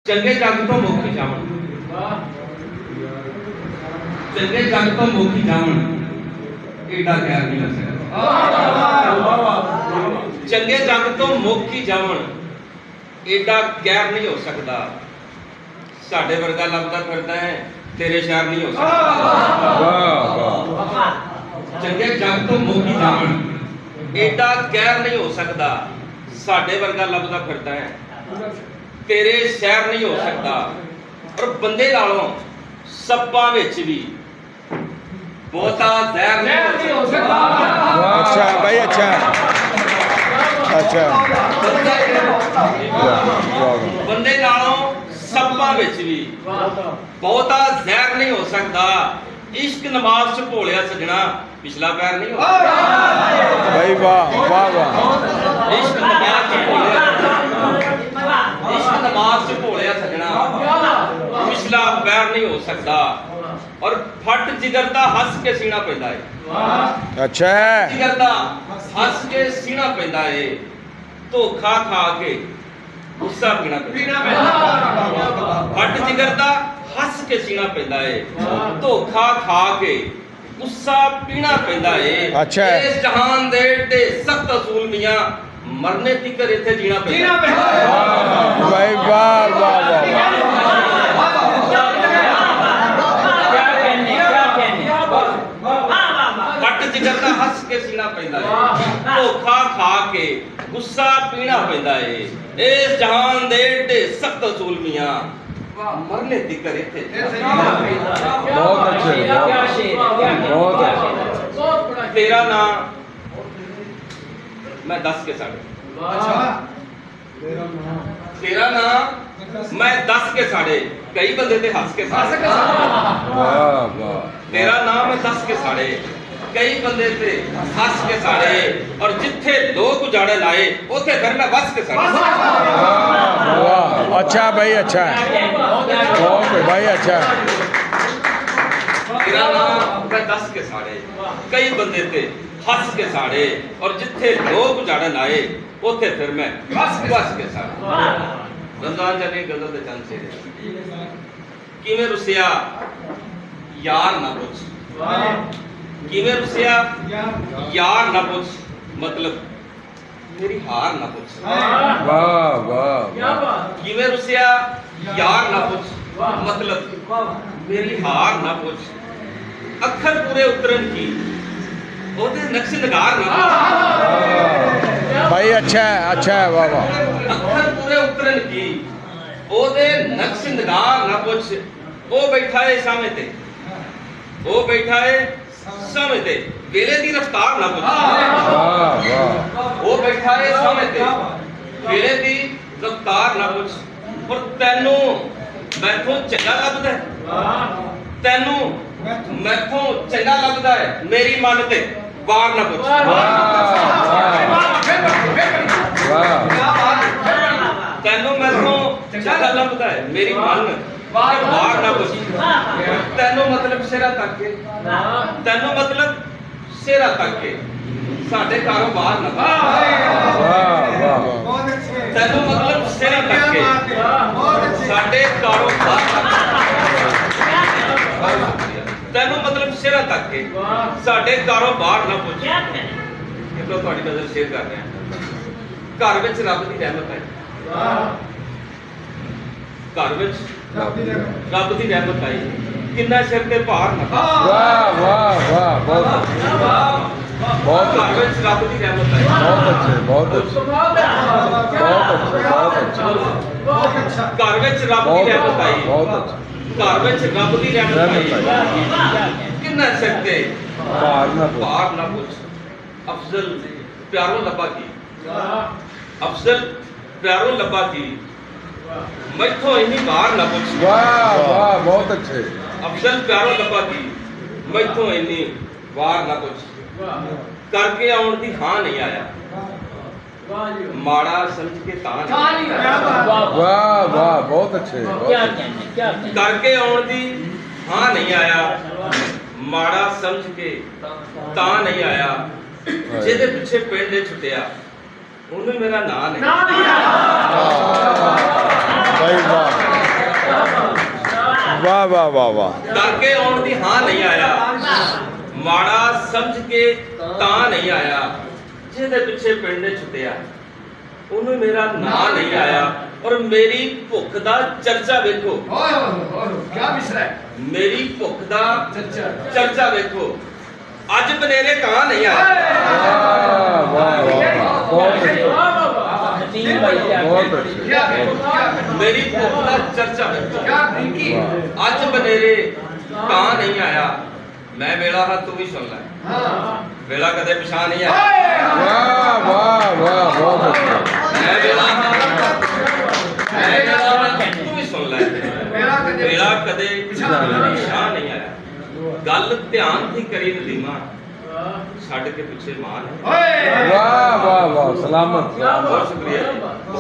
चंगे जग तो मुखी जावन, चंगे जग तो मुखी जावन, एडा गैर नहीं हो सकता। चंगे जग तो मुखी जावन, एडा गैर नहीं हो सकता। साडे वर्गा लभदा फिरदा है, तेरे शहर नहीं हो सकता। चंगे जग तो मुखी जावन, एडा गैर नहीं हो सकता। साडे वर्गा लभदा फिरदा है, तेरे शहर नहीं हो सकता। और बंदे नालों सप्पां विच भी बहुता जहर नहीं हो सकता। अच्छा भाई, अच्छा अच्छा। बंदे नालों सप्पां विच भी बहुता जहर नहीं हो सकता। इश्क नमाज च भोलिया सजना, पिछला पैर नहीं हो सकता। भाई वाह वाह वाह। इश्क नमाज च भोलिया, इश्क नमाज च भोलिया सजना, पिछला पैर नहीं हो सकता। और फट जिगर दा हस के सीना पैंदा है। अच्छा जिगर दा हस के सीना पैंदा है। धोखा खा के गुस्सा पीना पैंदा। फट जिगर दा हस के सीना पैंदा है। धोखा खा के गुस्सा पीना पैंदा है। अच्छा। इस जहान दे टे सख्त असूल मियां, मरने तिकर इत्थे जीना पैंदा। भाई वाह वाह वाह। फट जिगर दा हस के सीना पैंदा है। धोखा खा के गुस्सा पीना पैंदा है। इस जहान दे टे सख्त असूल मियां, मरने तिकर इत्थे बहुत अच्छे, बहुत अच्छे। तेरा नाम मैं 10 के साढ़े, तेरा नाम मैं 10 के साढ़े, कई बंदे थे हंस के साढ़े। वाह वाह। तेरा नाम है 10 के साढ़े, कई बंदे थे हंस के साढ़े। और जिथे लोग उजाड़े लाए, उथे फिर मैं बस के साढ़े। वाह अच्छा भाई, अच्छा बहुत भाई, अच्छा। तेरा नाम मैं 10 के साढ़े, कई बंदे थे हंस के साढ़े। और जिथे लोग उजाड़े लाए, उथे फिर मैं बस के साढ़े। रमजान जाने गजल दे चंद से किवें रुसिया यार ना पूछ, किवें रुसिया यार ना पूछ, मतलब मेरी हार ना पूछ। वाह वाह। किवें रुसिया यार ना पूछ, मतलब मेरी हार ना पूछ। अखर पूरे उतरन की ओदे नक्श नगार ना पूछ। भाई अच्छा है, अच्छा है, वाह वाह। अखर पूरे उतरन की ओदे नक्श नगार ना पूछ। ओ बैठा है सामे ते, ओ बैठा है सामे ते, वेले दी रफ्तार ना पूछ। वाह वाह। ओ बैठा है सामे ते, वेले दी रफ्तार ना पूछ। और तैनू मैथों चंगा लगदा है, तैनू मैथों चंगा लगदा है, मेरी मन ते वार ना पूछ। तैनू मैथों चंगा लगदा है, मेरी मन वार ना पूछ। तैनू मतलब सिरा तक के, तैनू मतलब सिरा तक के, साडे कारोबार ना पूछ। तैनू मतलब सिरा तक के, साडे कारोबार ना पूछ। तैनू मतलब सिरा तक के, साडे कारोबार ना पूछ। इधर थोड़ी नजर शेयर कर रहे हैं। घर विच रब दी रहमत है, घर विच रब दी रहमत आई, किन्ना सिर ते भार ना। वाह वाह वाह, बहुत बहुत घर विच रब दी रहमत आई, बहुत अच्छे, बहुत अच्छे, बहुत अच्छे, बहुत अच्छे। घर विच रब दी रहमत आई, बहुत अच्छे। घर विच रब दी रहमत आई, किन्ना सिर ते भार ना पूछ। अफजल प्यारों लब्बा की, अफजल प्यारों लब्बा की, मैथों इन्हीं बाहर ना पूछ। वाह वाह, बहुत अच्छे। अफजल प्यारों लब्बा की, मैथों इन्हीं बाहर ना पूछ। करके आउण दी हां नहीं आया, माड़ा समझ के तां नहीं आया। वाह वाह, बहुत अच्छे। करके आउण दी हां नहीं आया, माड़ा समझ के तां नहीं आया। ਜਿਹਦੇ ਪਿੱਛੇ ਪਿੰਡ ਦੇ ਛੁੱਟਿਆ ਉਹਨੂੰ ਮੇਰਾ ਨਾਂ ਨਹੀਂ। ਵਾਹ ਵਾਹ। ਵਾਹ ਵਾਹ ਵਾਹ ਵਾਹ ਕਰਕੇ ਆਉਣ ਦੀ ਹਾਂ ਨਹੀਂ ਆਇਆ, ਮਾੜਾ ਸਮਝ ਕੇ ਤਾਂ ਨਹੀਂ ਆਇਆ, ਜਿਹਦੇ ਪਿੱਛੇ ਪਿੰਡ ਨੇ ਛੁੱਟਿਆ ਉਹਨੂੰ ਮੇਰਾ ਨਾਂ ਨਹੀਂ ਆਇਆ। ਔਰ ਮੇਰੀ ਭੁੱਖ ਦਾ ਚਰਚਾ ਵੇਖੋ, ਮੇਰੀ ਭੁੱਖ ਦਾ ਚਰਚਾ ਵੇਖੋ, ਅੱਜ ਬਨੇਰੇ ਕਾਂ ਨਹੀਂ ਆਇਆ। ਵਾਹ ਵਾਹ ਵਾਹ ਬਹੁਤ ਮੇਰੀ ਭੁੱਖ ਦਾ ਚਰਚਾ ਵੇਖੋ, ਅੱਜ ਬਨੇਰੇ ਕਾਂ ਨਹੀਂ ਆਇਆ। ਮੈਂ ਵੇਲਾ ਹਾਂ ਤੂੰ ਵੀ ਸੁਣ ਲੈ, ਵੇਲਾ ਕਦੇ ਪਛਾਣ ਨਹੀਂ ਆਇਆ। ਵਾਹ ਵਾਹ ਵਾਹ ਬਹੁਤ ਅੱਛਾ ਮੈਂ ਵੇਲਾ ਹਾਂ, ਮੈਂ ਵੇਲਾ ਹਾਂ ਤੂੰ ਵੀ ਸੁਣ ਲੈ, ਵੇਲਾ ਕਦੇ ਪਛਾਣ ਨਹੀਂ ਆਇਆ। ਗੱਲ ਧਿਆਨ ਦੀ ਕਰੀ ਨਦੀਮਾ, ਛੱਡ ਕੇ ਪਿੱਛੇ ਮਾਨ। ਵਾਹ ਵਾਹ ਵਾਹ ਸਲਾਮਤ ਬਹੁਤ ਸ਼ੁਕਰੀਆ।